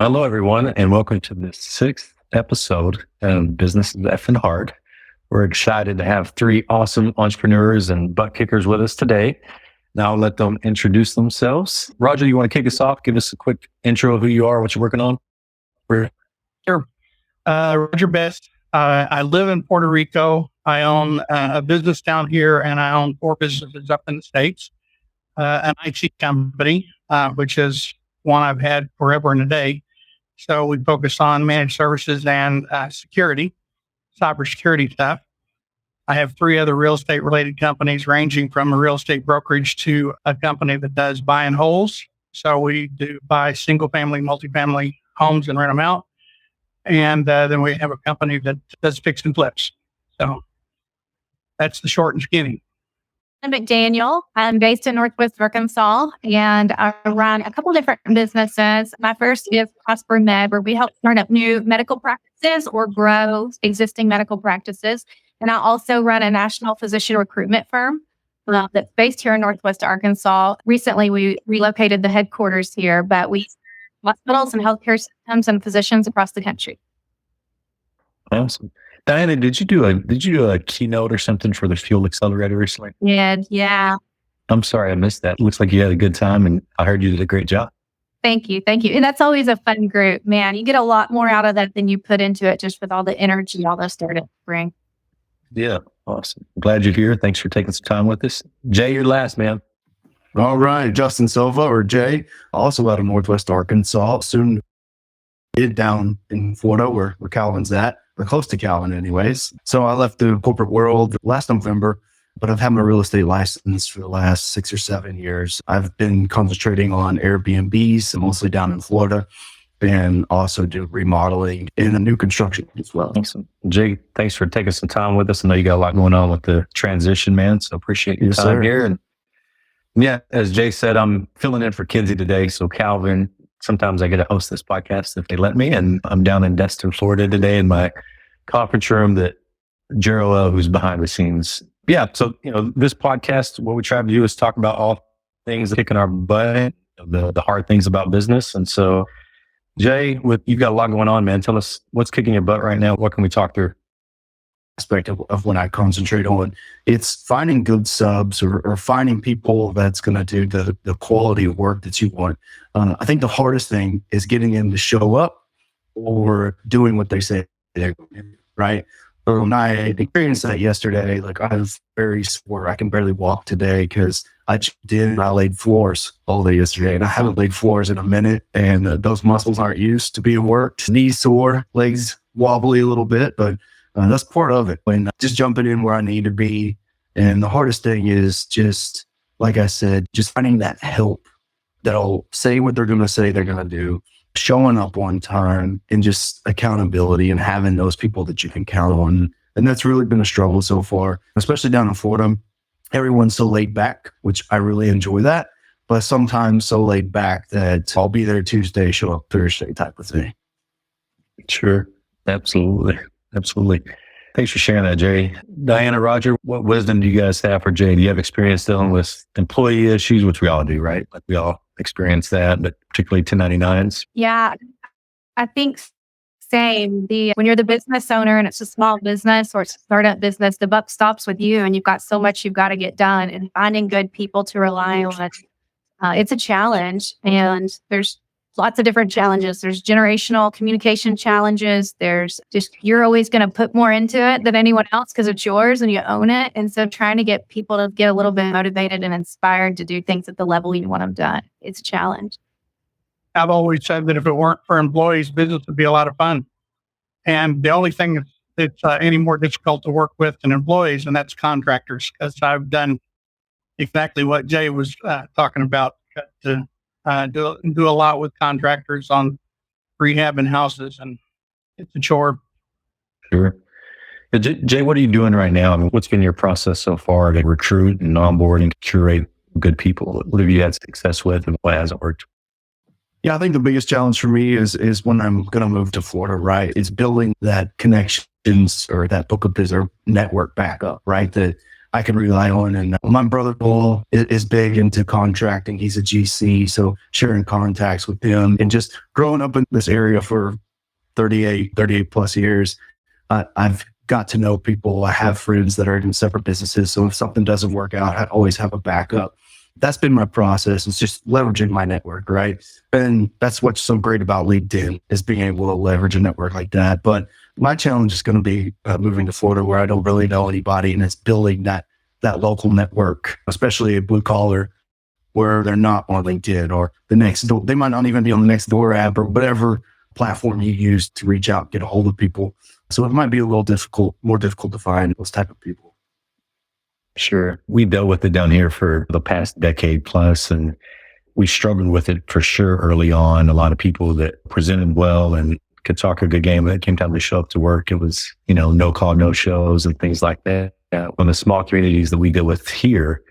Hello, everyone, and welcome to the sixth episode of Business is Effing Hard. We're excited to have three awesome entrepreneurs and butt kickers with us today. Now I'll let them introduce themselves. Roger, you want to kick us off? Give us a quick intro of who you are, what you're working on. Sure. Roger Best. I live in Puerto Rico. I own a business down here, and I own 4 businesses up in the States. An IT company, which is one I've had forever and a day. So we focus on managed services and security, cybersecurity stuff. I have 3 other real estate related companies, ranging from a real estate brokerage to a company that does buy and holds. So we do buy single family, multifamily homes and rent them out. And then we have a company that does fix and flips. So that's the short and skinny. I'm McDaniel. I'm based in Northwest Arkansas, and I run a couple different businesses. My first is Prosper Med, where we help start up new medical practices or grow existing medical practices. And I also run a national physician recruitment firm that's based here in Northwest Arkansas. Recently, we relocated the headquarters here, but we hospitals and healthcare systems and physicians across the country. Awesome. Diana, did you do a keynote or something for the Fuel Accelerator recently? Yeah. I'm sorry I missed that. Looks like you had a good time, and I heard you did a great job. Thank you. And that's always a fun group, man. You get a lot more out of that than you put into it, just with all the energy all those startups bring. Yeah, awesome. Glad you're here. Thanks for taking some time with us. Jay, you're last, man. All right, Justin Silva, or Jay, also out of Northwest Arkansas, soon down in Florida, where Calvin's at, or close to Calvin anyways. So I left the corporate world last November, but I've had my real estate license for the last 6 or 7 years. I've been concentrating on Airbnbs, mostly down in Florida, and also do remodeling and new construction as well. Awesome. Jay, thanks for taking some time with us. I know you got a lot going on with the transition, man, so appreciate your time here. And yeah, as Jay said, I'm filling in for Kinsey today. So Calvin, sometimes I get to host this podcast if they let me. And I'm down in Destin, Florida today in my conference room that Jero, who's behind the scenes. Yeah. So, this podcast, what we try to do is talk about all things that kicking our butt, the hard things about business. And so, Jay, you've got a lot going on, man. Tell us what's kicking your butt right now. What can we talk through? Aspect of what I concentrate on, it's finding good subs or finding people that's going to do the quality of work that you want. I think the hardest thing is getting them to show up or doing what they say they're going to do, right? When I experienced that yesterday, like I was very sore. I can barely walk today because I laid floors all day yesterday, and I haven't laid floors in a minute, and those muscles aren't used to being worked. Knees sore, legs wobbly a little bit, but that's part of it. When just jumping in where I need to be. And the hardest thing is just, like I said, just finding that help that'll say what they're going to say they're going to do, showing up on time, and just accountability and having those people that you can count on. And that's really been a struggle so far, especially down in Florida. Everyone's so laid back, which I really enjoy that, but sometimes so laid back that I'll be there Tuesday, show up Thursday type of thing. Sure. Absolutely. Thanks for sharing that, Jay. Diana, Roger, what wisdom do you guys have for Jay? Do you have experience dealing with employee issues, which we all do, right? Like we all experience that, but particularly 1099s. Yeah, I think same. When you're the business owner and it's a small business or it's a startup business, the buck stops with you, and you've got so much you've got to get done. And finding good people to rely on, it's a challenge. And there's lots of different challenges. There's generational communication challenges. There's just, you're always going to put more into it than anyone else because it's yours and you own it. And so trying to get people to get a little bit motivated and inspired to do things at the level you want them done, it's a challenge. I've always said that if it weren't for employees, business would be a lot of fun. And the only thing that's any more difficult to work with than employees, and that's contractors, because I've done exactly what Jay was talking about. Do a lot with contractors on rehabbing houses, and it's a chore. Sure. Jay, what are you doing right now? I mean, what's been your process so far to recruit and onboard and curate good people? What have you had success with, and what hasn't worked? Yeah, I think the biggest challenge for me is when I'm going to move to Florida, right? It's building that connections or that book of business network back up, right? That I can rely on. And my brother-in-law is big into contracting. He's a GC. So sharing contacts with him and just growing up in this area for 38 plus years, I've got to know people. I have friends that are in separate businesses. So if something doesn't work out, I always have a backup. That's been my process. It's just leveraging my network, right? And that's what's so great about LinkedIn is being able to leverage a network like that. But my challenge is going to be moving to Florida where I don't really know anybody, and it's building that local network, especially a blue collar where they're not on LinkedIn or the next door. They might not even be on the next door app or whatever platform you use to reach out and get a hold of people. So it might be a little more difficult to find those type of people. Sure. We dealt with it down here for the past decade plus, and we struggled with it for sure early on. A lot of people that presented well and could talk a good game, but it came time to show up to work. It was, no call, no shows and things like that. One of the small communities that we deal with here,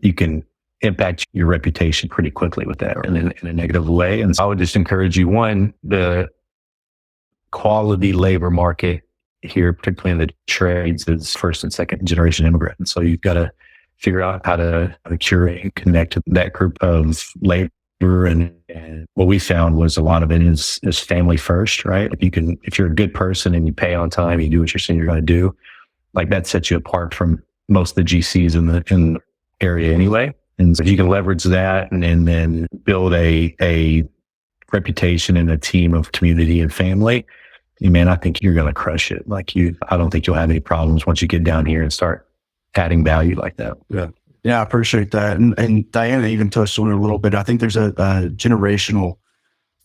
you can impact your reputation pretty quickly with that in a negative way. And so I would just encourage you, one, the quality labor market here, particularly in the trades, is first and second generation immigrant. And so you've got to figure out how to curate and connect to that group of labor. And what we found was a lot of it is family first, right? If you're a good person and you pay on time, you do what you're saying you're going to do, like that sets you apart from most of the GCs in the area anyway. And so if you can leverage that and then build a reputation and a team of community and family, man, I think you're going to crush it. I don't think you'll have any problems once you get down here and start adding value like that. Yeah, I appreciate that. And Diana even touched on it a little bit. I think there's a generational,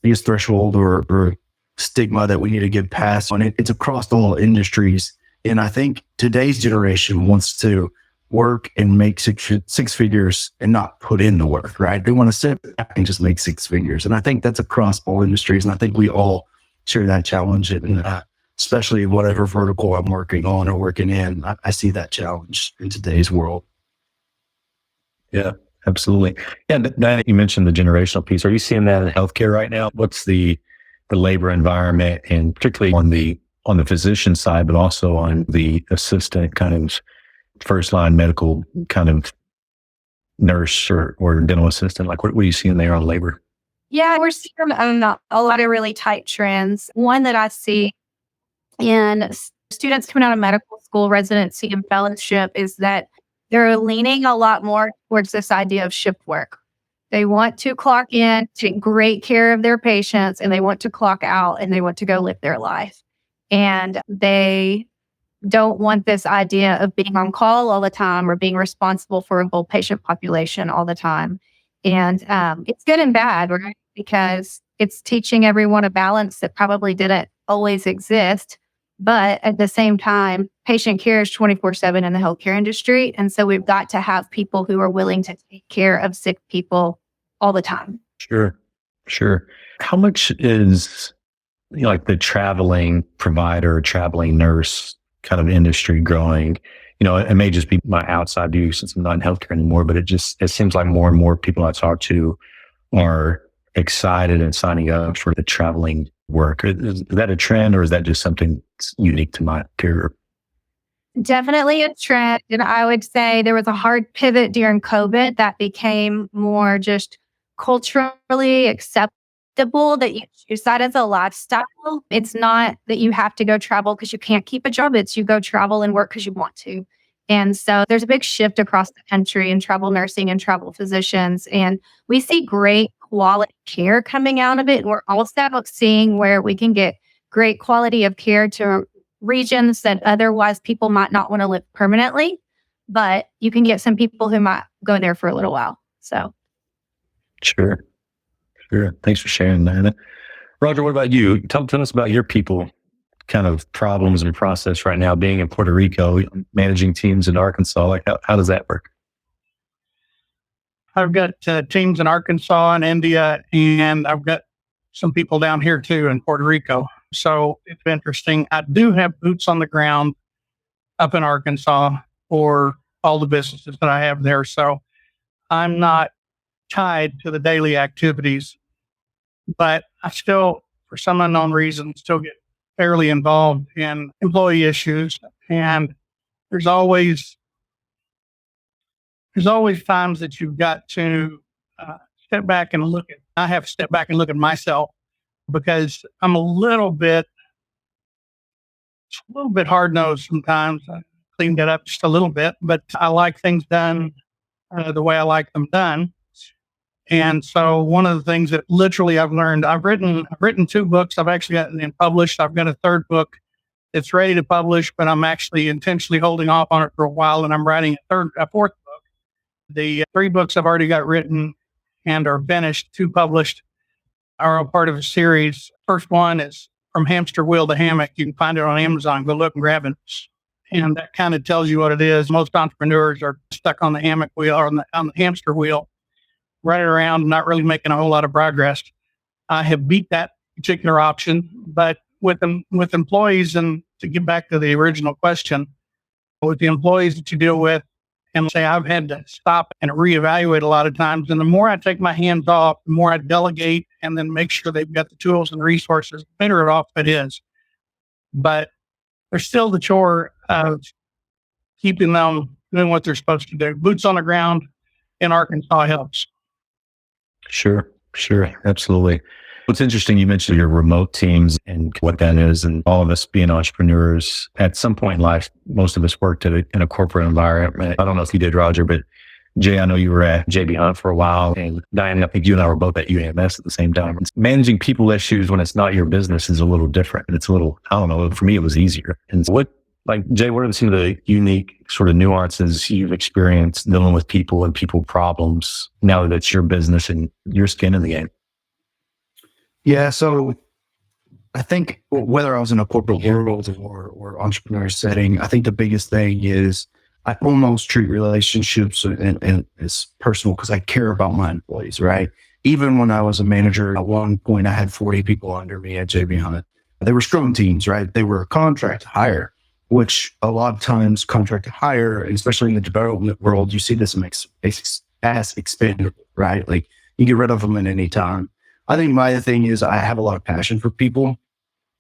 threshold or stigma that we need to get past on it. It's across all industries. And I think today's generation wants to work and make six figures and not put in the work, right? They want to sit back and just make six figures. And I think that's across all industries. And I think we all share that challenge. And especially whatever vertical I'm working on or working in, I see that challenge in today's world. Yeah, absolutely. Yeah, Diana, you mentioned the generational piece. Are you seeing that in healthcare right now? What's the labor environment, and particularly on the physician side, but also on the assistant kind of first line medical kind of nurse or dental assistant? Like, what are you seeing there on labor? Yeah, we're seeing a lot of really tight trends. One that I see in students coming out of medical school, residency, and fellowship is that they're leaning a lot more towards this idea of shift work. They want to clock in, take great care of their patients, and they want to clock out and they want to go live their life. And they don't want this idea of being on call all the time or being responsible for a whole patient population all the time. And it's good and bad, right? Because it's teaching everyone a balance that probably didn't always exist. But at the same time, patient care is 24/7 in the healthcare industry. And so we've got to have people who are willing to take care of sick people all the time. Sure. How much is like the traveling provider, traveling nurse kind of industry growing? It may just be my outside view since I'm not in healthcare anymore, but it seems like more and more people I talk to are excited and signing up for the traveling work. Is that a trend, or is that just something unique to my career? Definitely a trend. And I would say there was a hard pivot during COVID that became more just culturally acceptable that you choose that as a lifestyle. It's not that you have to go travel because you can't keep a job. It's you go travel and work because you want to. And so there's a big shift across the country in travel nursing and travel physicians. And we see great quality care coming out of it. And we're also seeing where we can get great quality of care to regions that otherwise people might not want to live permanently, but you can get some people who might go there for a little while. So. Sure. Thanks for sharing that. Roger, what about you? Tell us about your people kind of problems and process right now, being in Puerto Rico, managing teams in Arkansas. Like, how does that work? I've got teams in Arkansas and India, and I've got some people down here too in Puerto Rico. So it's interesting. I do have boots on the ground up in Arkansas for all the businesses that I have there. So I'm not tied to the daily activities, but I still, for some unknown reason, still get fairly involved in employee issues. And there's always there's always times that you've got to step back and I have to step back and look at myself because I'm a little bit hard nosed sometimes. I cleaned that up just a little bit, but I like things done the way I like them done. And so one of the things that literally I've learned, I've written 2 books. I've actually gotten them published. I've got a 3rd book that's ready to publish, but I'm actually intentionally holding off on it for a while. And I'm writing a 4th book. The 3 books I've already got written and are finished, 2 published, are a part of a series. First one is From Hamster Wheel to Hammock. You can find it on Amazon. Go look and grab it. And that kind of tells you what it is. Most entrepreneurs are stuck on the hammock wheel or on the hamster wheel, running around, not really making a whole lot of progress. I have beat that particular option, but with employees, and to get back to the original question, with the employees that you deal with, and say I've had to stop and reevaluate a lot of times. And the more I take my hands off, the more I delegate and then make sure they've got the tools and resources, the better off it is. But there's still the chore of keeping them doing what they're supposed to do. Boots on the ground in Arkansas helps. Sure. Absolutely. What's interesting, you mentioned your remote teams and what that is, and all of us being entrepreneurs at some point in life, most of us worked in a corporate environment. I don't know if you did, Roger, but Jay, I know you were at JB Hunt for a while, and Diane, I think you and I were both at UAMS at the same time. Managing people issues when it's not your business is a little different. And it's a little, I don't know, for me, it was easier. And so Jay, what are some of the unique sort of nuances you've experienced dealing with people and people problems now that it's your business and your skin in the game? Yeah, so I think whether I was in a corporate world or entrepreneur setting, I think the biggest thing is I almost treat relationships and as personal because I care about my employees, right? Even when I was a manager, at one point I had 40 people under me at JB Hunt. They were strong teams, right? They were contract hire, which a lot of times contract hire, especially in the development world, you see this as expendable, right? Like you get rid of them at any time. I think my thing is I have a lot of passion for people,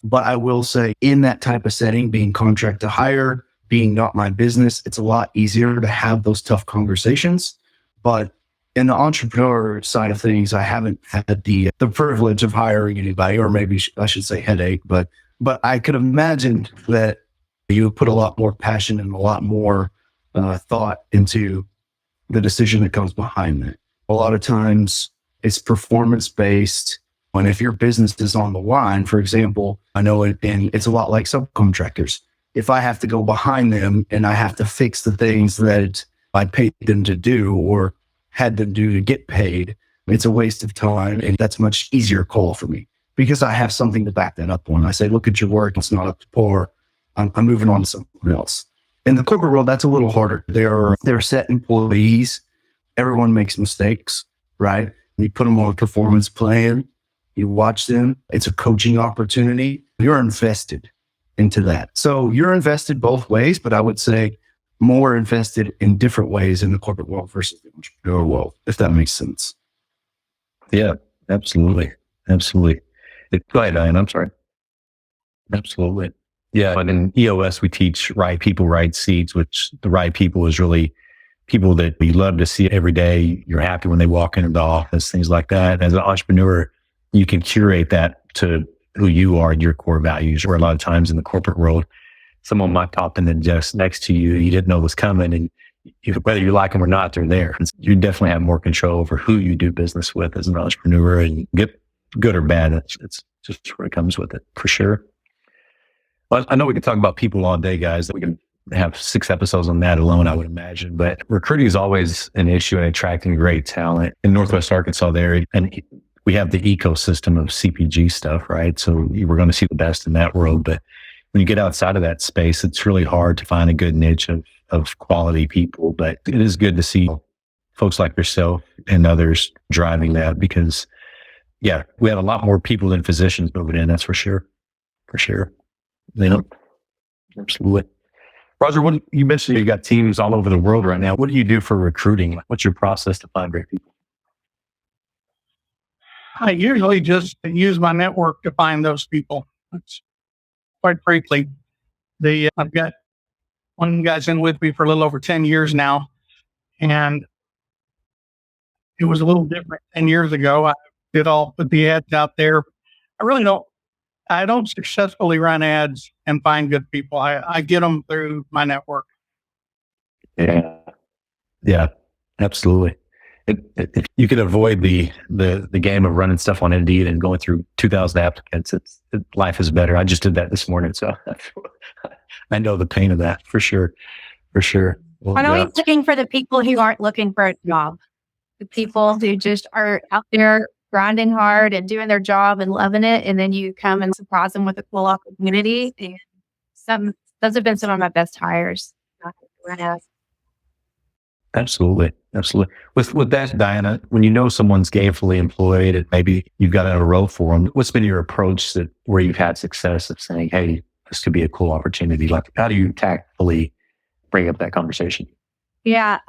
but I will say in that type of setting, being contract to hire, being not my business, it's a lot easier to have those tough conversations. But in the entrepreneur side of things, I haven't had the privilege of hiring anybody, or maybe I should say headache, but I could imagine that you put a lot more passion and a lot more thought into the decision that comes behind that. A lot of times it's performance based. And if your business is on the line, for example, I know and it's a lot like subcontractors. If I have to go behind them and I have to fix the things that I paid them to do or had them do to get paid, it's a waste of time. And that's a much easier call for me because I have something to back that up on. I say, look at your work. It's not up to par. I'm moving on to something else. In the corporate world, that's a little harder. They're set employees. Everyone makes mistakes, right? You put them on a performance plan. You watch them. It's a coaching opportunity. You're invested into that. So you're invested both ways, but I would say more invested in different ways in the corporate world versus the entrepreneur world, if that makes sense. Yeah, absolutely. Go ahead, Diane. I'm sorry. Absolutely. Yeah. But in EOS, we teach right people, right seats, which the right people is really people that you love to see every day. You're happy when they walk into the office, things like that. As an entrepreneur, you can curate that to who you are and your core values, where a lot of times in the corporate world, someone might pop in the desk next to you, you didn't know was coming, and whether you like them or not, they're there. You definitely have more control over who you do business with as an entrepreneur, and get good or bad. It's just where it comes with it, for sure. Well, I know we can talk about people all day, guys. We can have 6 episodes on that alone, I would imagine. But recruiting is always an issue in attracting great talent. In Northwest Arkansas there, and we have the ecosystem of CPG stuff, right? So we're going to see the best in that world. But when you get outside of that space, it's really hard to find a good niche of quality people. But it is good to see folks like yourself and others driving that because, yeah, we have a lot more people than physicians moving in. That's for sure. For sure. You know, absolutely. Roger, you mentioned you got teams all over the world right now. What do you do for recruiting? What's your process to find great people? I usually just use my network to find those people. That's quite frankly, I've got one guy's in with me for a little over 10 years now. And it was a little different 10 years ago. I did all put the ads out there. I don't successfully run ads and find good people. I get them through my network. Yeah. Yeah, absolutely. If you could avoid the game of running stuff on Indeed and going through 2,000 applicants, life is better. I just did that this morning, so I know the pain of that for sure. For sure. Well, I'm always looking for the people who aren't looking for a job. The people who just are out there grinding hard and doing their job and loving it, and then you come and surprise them with a cool opportunity. And those have been some of my best hires. Absolutely. With that, Diana, when you know someone's gainfully employed and maybe you've got a role for them, what's been your approach where you've had success of saying, "Hey, this could be a cool opportunity"? Like, how do you tactfully bring up that conversation? Yeah,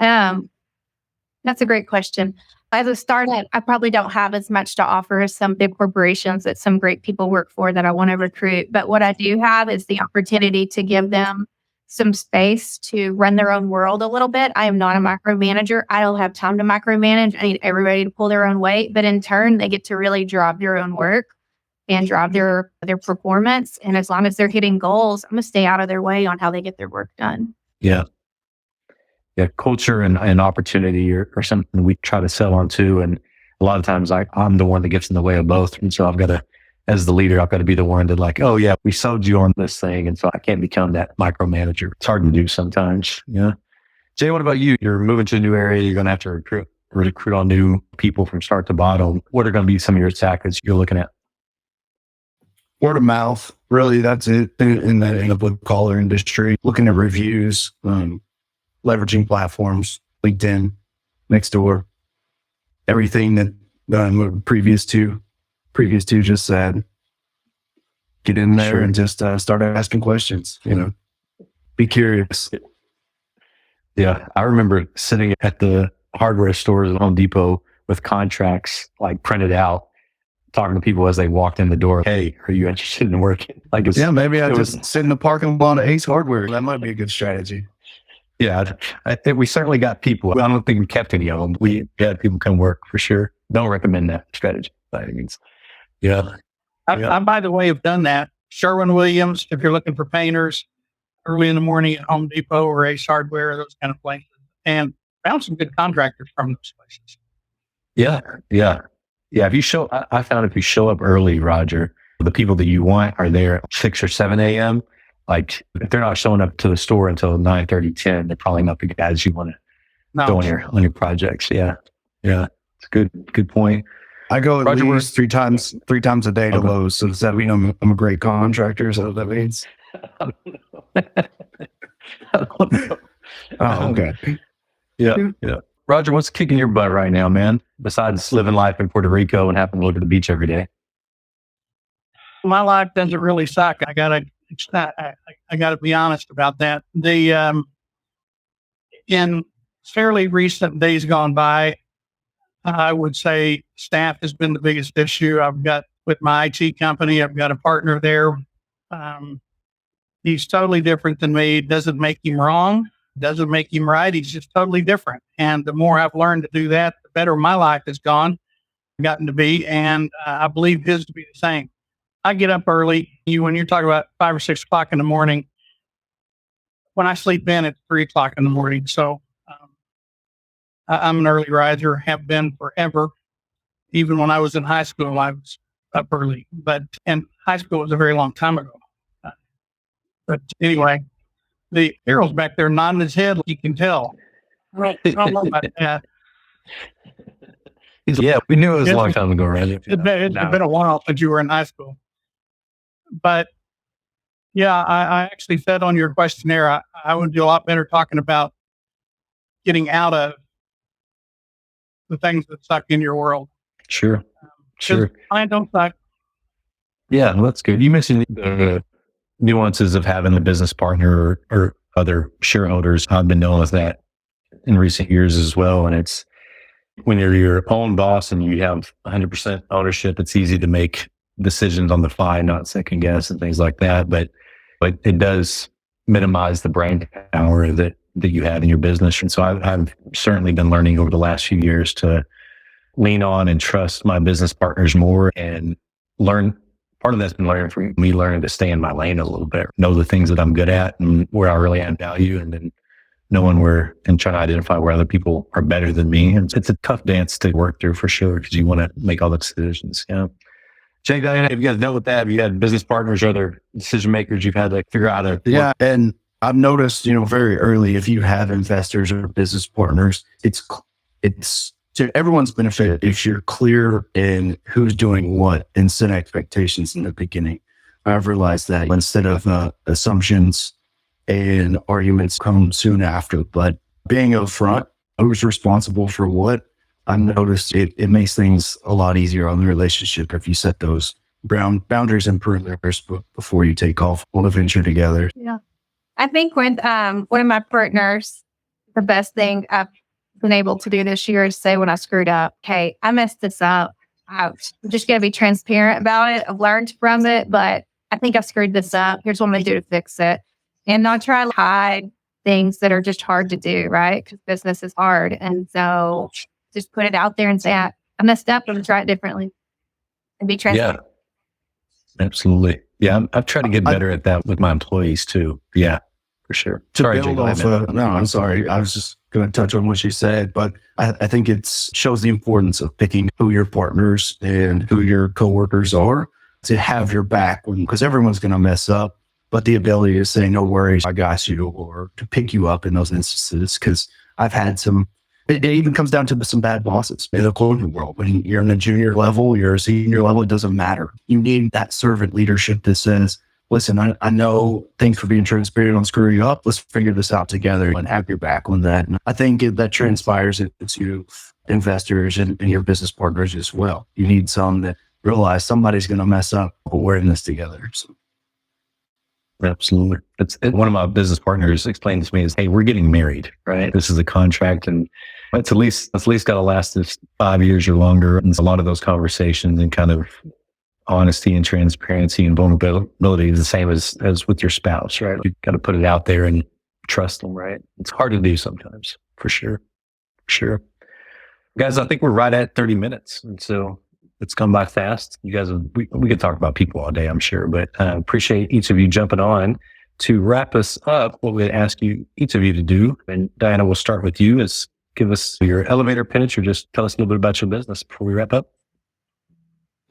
that's a great question. As a startup, I probably don't have as much to offer as some big corporations that some great people work for that I want to recruit. But what I do have is the opportunity to give them some space to run their own world a little bit. I am not a micromanager. I don't have time to micromanage. I need everybody to pull their own weight. But in turn, they get to really drive their own work and drive their performance. And as long as they're hitting goals, I'm going to stay out of their way on how they get their work done. Yeah. Yeah, culture and opportunity are something we try to sell on too. And a lot of times I'm the one that gets in the way of both. And so as the leader, I've got to be the one that like, oh yeah, we sold you on this thing. And so I can't become that micromanager. It's hard to do sometimes. Yeah. Jay, what about you? You're moving to a new area. You're going to have to recruit on new people from start to bottom. What are going to be some of your tactics you're looking at? Word of mouth. Really, that's it in the blue collar industry. Looking at reviews, leveraging platforms, LinkedIn, Nextdoor, everything that previous two just said. Get in there and just start asking questions. Be curious. Yeah, I remember sitting at the hardware stores at Home Depot with contracts like printed out, talking to people as they walked in the door. Hey, are you interested in working? Maybe I just sit in the parking lot of Ace Hardware. That might be a good strategy. Yeah, I think we certainly got people. I don't think we kept any of them. We had people come work for sure. Don't recommend that strategy by any means. Yeah. I, by the way, have done that. Sherwin-Williams, if you're looking for painters, early in the morning at Home Depot or Ace Hardware, those kind of places, and found some good contractors from those places. Yeah. I found if you show up early, Roger, the people that you want are there at 6 or 7 a.m. Like, if they're not showing up to the store until 9:30, 10, they're probably not the guys you want to go on your projects. Yeah. It's a good point. I go at least three times a day to Lowe's. So does that mean I'm a great contractor? Is that what that means? I don't know. Oh, okay. Yeah. Roger, what's kicking your butt right now, man? Besides living life in Puerto Rico and having to look at the beach every day. My life doesn't really suck. I gotta be honest about that. In fairly recent days gone by, I would say staff has been the biggest issue. I've got with my IT company, I've got a partner there. He's totally different than me. Doesn't make him wrong. Doesn't make him right. He's just totally different. And the more I've learned to do that, the better my life has gotten to be. And I believe his to be the same. I get up early. When you're talking about 5 or 6 o'clock in the morning, when I sleep in, it's 3 o'clock in the morning. So I'm an early riser, have been forever. Even when I was in high school, I was up early. And high school was a very long time ago. But anyway, the Errol's back there nodding his head, like you can tell. Right. I don't know about that. Yeah, we knew it was a long time ago, right? It's been a while since you were in high school. But yeah, I actually said on your questionnaire, I would do a lot better talking about getting out of the things that suck in your world. Sure. I don't suck. Yeah, well, that's good. You mentioned the nuances of having a business partner or other shareholders. I've been dealing with that in recent years as well. And it's when you're your own boss and you have 100% ownership, it's easy to make decisions on the fly, not second guess and things like that. But it does minimize the brain power that that you have in your business. And so I've certainly been learning over the last few years to lean on and trust my business partners more and learn. Part of that's been learning from me, learning to stay in my lane a little bit, know the things that I'm good at and where I really add value, and then knowing where and trying to identify where other people are better than me. And it's a tough dance to work through for sure, because you want to make all the decisions. Yeah. Jay, Diana, have you guys dealt with that? Have you had business partners or other decision makers you've had to figure out how to Yeah. And I've noticed, very early, if you have investors or business partners, it's to everyone's benefit if you're clear in who's doing what and set expectations in the beginning. I've realized that instead of assumptions and arguments come soon after, but being upfront, who's responsible for what, I've noticed it makes things a lot easier on the relationship if you set those boundaries and perimeters before you take off on a venture together. Yeah. I think with one of my partners, the best thing I've been able to do this year is say when I screwed up, hey, I messed this up. I'm just going to be transparent about it. I've learned from it, but I think I screwed this up. Here's what I'm going to do to fix it. And not try to hide things that are just hard to do, right? Because business is hard. And so just put it out there and say, I messed up. I'm going to try it differently and be transparent. Yeah, absolutely. Yeah, I've tried to get better at that with my employees too. Yeah, for sure. Sorry, Jay, no, I'm sorry. I was just going to touch on what you said, but I think it shows the importance of picking who your partners and who your coworkers are to have your back, because everyone's going to mess up, but the ability to say, no worries, I got you, or to pick you up in those instances. Because I've had it even comes down to some bad bosses in the corporate world. When you're in a junior level, you're a senior level, it doesn't matter. You need that servant leadership that says, listen, I know, thanks for being transparent on screwing you up. Let's figure this out together and have your back on that. And I think that transpires into investors and your business partners as well. You need some that realize somebody's going to mess up, but we're in this together. So. Absolutely. One of my business partners explained to me is, hey, we're getting married, right? This is a contract, and it's at least got to last us 5 years or longer. And a lot of those conversations and kind of honesty and transparency and vulnerability is the same as with your spouse, right? You've got to put it out there and trust them, right? It's hard to do sometimes, for sure. Guys, I think we're right at 30 minutes. And so it's come by fast. You guys, we could talk about people all day, I'm sure, but appreciate each of you jumping on. To wrap us up, what we'd ask each of you to do, and Diana, we'll start with you, is give us your elevator pitch or just tell us a little bit about your business before we wrap up.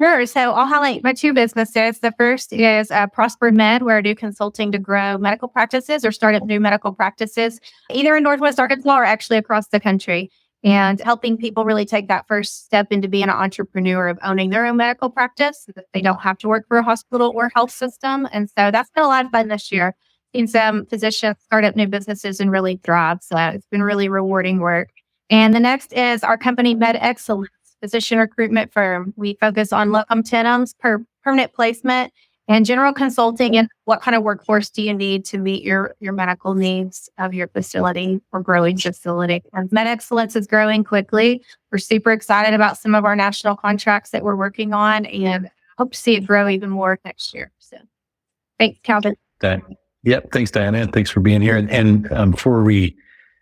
Sure. So I'll highlight my two businesses. The first is Prosper Med, where I do consulting to grow medical practices or start up new medical practices, either in Northwest Arkansas or actually across the country, and helping people really take that first step into being an entrepreneur of owning their own medical practice so that they don't have to work for a hospital or health system. And so that's been a lot of fun this year. Seen some physicians start up new businesses and really thrive. So it's been really rewarding work. And the next is our company, Med Excellence, physician recruitment firm. We focus on locum tenens, permanent placement, and general consulting. And what kind of workforce do you need to meet your medical needs of your facility or growing facility? And Med Excellence is growing quickly. We're super excited about some of our national contracts that we're working on, and hope to see it grow even more next year. So, thanks, Calvin. Yep, thanks, Diana, and thanks for being here. And before we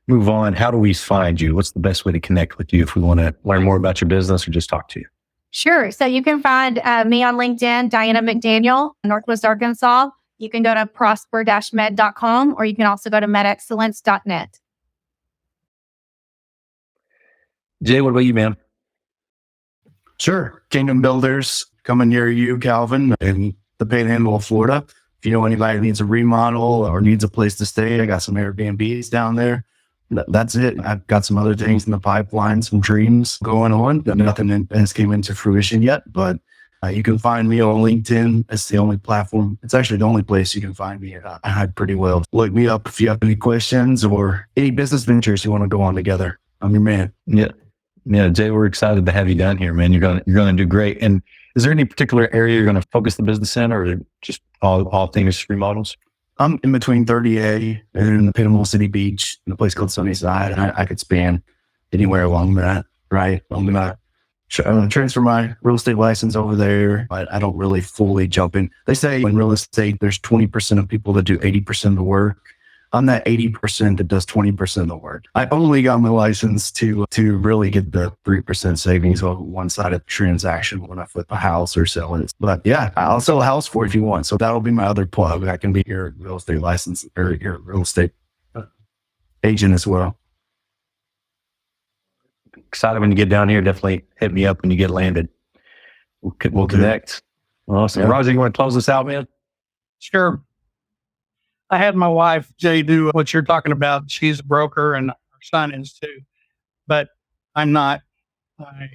move on, how do we find you? What's the best way to connect with you if we want to learn more about your business or just talk to you? Sure. So you can find me on LinkedIn, Diana McDaniel, Northwest Arkansas. You can go to prosper-med.com, or you can also go to medexcellence.net. Jay, what about you, man? Sure. Kingdom Builders coming near you, Calvin, in the Panhandle of Florida. If you know anybody who needs a remodel or needs a place to stay, I got some Airbnbs down there. That's it. I've got some other things in the pipeline, some dreams going on. Nothing has came into fruition yet, but you can find me on LinkedIn. It's the only platform. It's actually the only place you can find me. I hide pretty well. Look me up if you have any questions or any business ventures you want to go on together. I'm your man. Yeah, Jay, we're excited to have you down here, man. You're gonna do great. And is there any particular area you're going to focus the business in, or just all things remodels? I'm in between 30A and the Panama City Beach in a place called Sunnyside. And I could span anywhere along that, right? I'm going to transfer my real estate license over there, but I don't really fully jump in. They say in real estate, there's 20% of people that do 80% of the work. I'm that 80% that does 20% of the work. I only got my license to really get the 3% savings on one side of the transaction when I flip a house or sell it. But yeah, I'll sell a house for it if you want. So that'll be my other plug. I can be your real estate license or your real estate agent as well. Excited when you get down here. Definitely hit me up when you get landed. We'll connect. Awesome. Yeah. Roger, you want to close this out, man? Sure. I had my wife, Jay, do what you're talking about. She's a broker and her son is too, but I'm not. I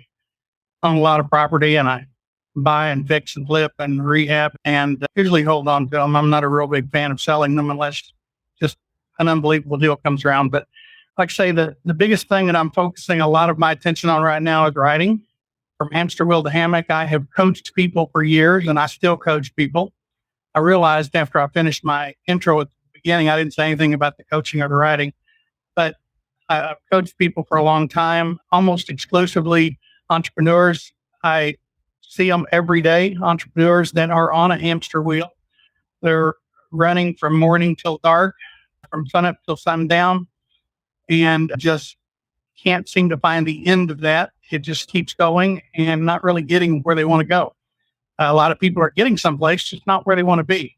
own a lot of property and I buy and fix and flip and rehab and usually hold on to them. I'm not a real big fan of selling them unless just an unbelievable deal comes around. But like I say, the biggest thing that I'm focusing a lot of my attention on right now is writing. From hamster wheel to hammock, I have coached people for years and I still coach people. I realized after I finished my intro at the beginning, I didn't say anything about the coaching or the writing, but I've coached people for a long time, almost exclusively entrepreneurs. I see them every day, entrepreneurs that are on a hamster wheel. They're running from morning till dark, from sunup till sundown, and just can't seem to find the end of that. It just keeps going and not really getting where they want to go. A lot of people are getting someplace, just not where they want to be.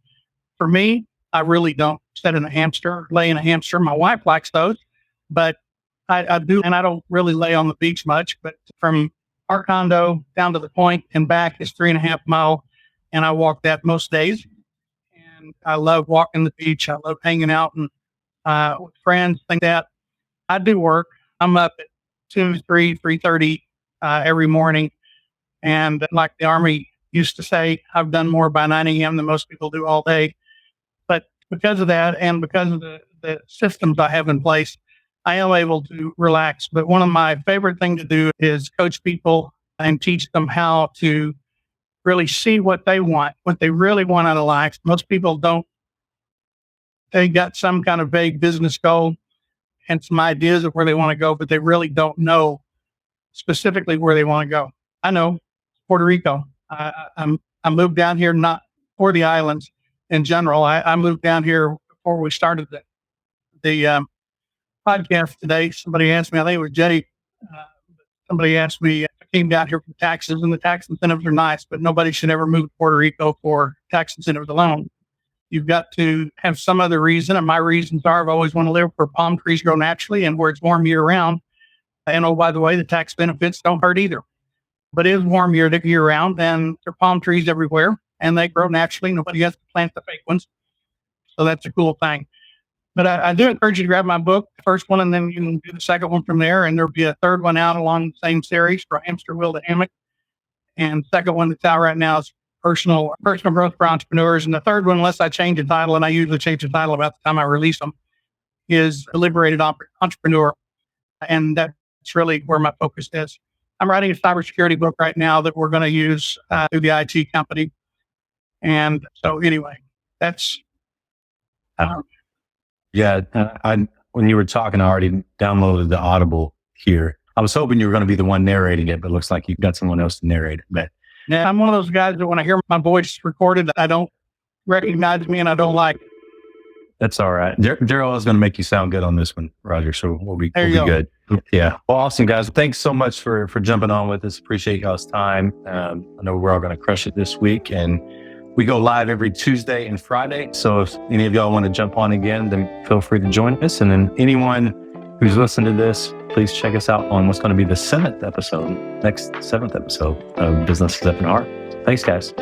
For me, I really don't sit in a hamster, lay in a hamster. My wife likes those, but I do, and I don't really lay on the beach much. But from our condo down to the point and back is 3.5 miles, and I walk that most days. And I love walking the beach. I love hanging out and with friends, things like that. I do work. I'm up at 2, 3, 3:30 every morning, and like the Army used to say, I've done more by 9 a.m. than most people do all day. But because of that and because of the systems I have in place, I am able to relax. But one of my favorite things to do is coach people and teach them how to really see what they want, what they really want out of life. Most people don't. They got some kind of vague business goal and some ideas of where they want to go, but they really don't know specifically where they want to go. I know Puerto Rico. I moved down here not for the islands in general. I moved down here before we started the podcast today. Somebody asked me, I think it was Jenny. Somebody asked me if I came down here for taxes, and the tax incentives are nice, but nobody should ever move to Puerto Rico for tax incentives alone. You've got to have some other reason, and my reasons are I've always wanted to live where palm trees grow naturally and where it's warm year round. And oh, by the way, the tax benefits don't hurt either. But it is warm year round, and there are palm trees everywhere, and they grow naturally. Nobody has to plant the fake ones. So that's a cool thing. But I do encourage you to grab my book, the first one, and then you can do the second one from there. And there'll be a third one out along the same series, from hamster wheel to hammock. And the second one that's out right now is personal growth for entrepreneurs. And the third one, unless I change the title, and I usually change the title about the time I release them, is a liberated entrepreneur. And that's really where my focus is. I'm writing a cybersecurity book right now that we're going to use through the IT company. And so anyway, that's... when you were talking, I already downloaded the Audible here. I was hoping you were going to be the one narrating it, but it looks like you've got someone else to narrate it. But yeah, I'm one of those guys that when I hear my voice recorded, I don't recognize me and I don't like it. That's all right. Daryl is going to make you sound good on this one, Roger. So we'll be good. Yeah. Well, awesome, guys. Thanks so much for jumping on with us. Appreciate y'all's time. I know we're all going to crush it this week, and we go live every Tuesday and Friday. So if any of y'all want to jump on again, then feel free to join us. And then anyone who's listening to this, please check us out on what's going to be the 7th episode of Business is Up in Art. Thanks, guys.